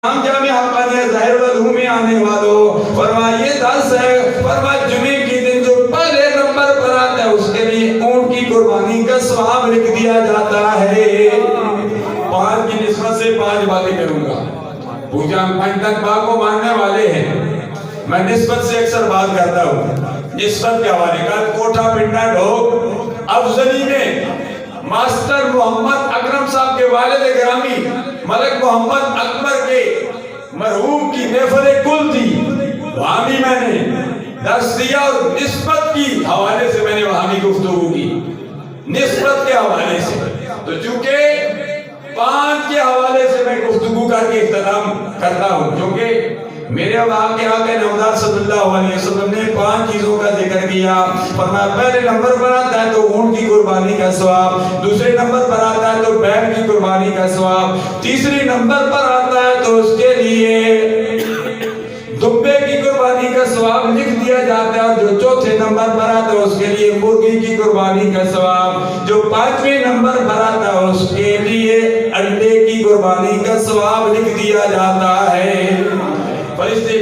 ہم جامعہ حقانیہ ظاہر العلوم میں آنے والوں فرمائیے 10 ہے فرمائے جمعے کی دن جو پہلے نمبر پر آتا ہے اس کے لیے اونٹ کی قربانی کا ثواب لکھ دیا جاتا ہے۔ 5 کی نسبت سے 5 باتیں کروں گا۔ پوجا ہم 5 تک با کو ماننے والے ہیں، میں نسبت سے اکثر بات کرتا ہوں۔ نسبت کے حوالے کا کوٹھا پنڈا ڈھوک افضلی میں ماسٹر محمد اکرم صاحب کے والد گرامی ملک محمد اکبر کے مرحوم کی محفل کل تھی، وہاں بھی میں نے درس دیا اور نسبت کی حوالے سے میں نے وہاں بھی گفتگو کی، نسبت کے حوالے سے۔ تو چونکہ 5 کے حوالے سے میں گفتگو کر کے اختتام کرتا ہوں، کیونکہ میرے آقا نامدار صلی اللہ علیہ وسلم نے 5 چیزوں کا ذکر کیا۔ فرمایا پہلے نمبر پر آتا ہے تو اونٹ کی قربانی کا ثواب، دوسرے نمبر پر آتا ہے تو بیل کی قربانی کا ثواب، تیسرے نمبر پر آتا ہے تو اس کے لیے دبے کی قربانی کا ثواب لکھ دیا جاتا ہے، اور جو چوتھے نمبر پر آتا ہے اس کے لیے مرغی کی قربانی کا ثواب، جو 5ویں نمبر پر آتا ہے اس کے لیے انڈے کی قربانی کا ثواب لکھ دیا جاتا ہے۔ فرشتے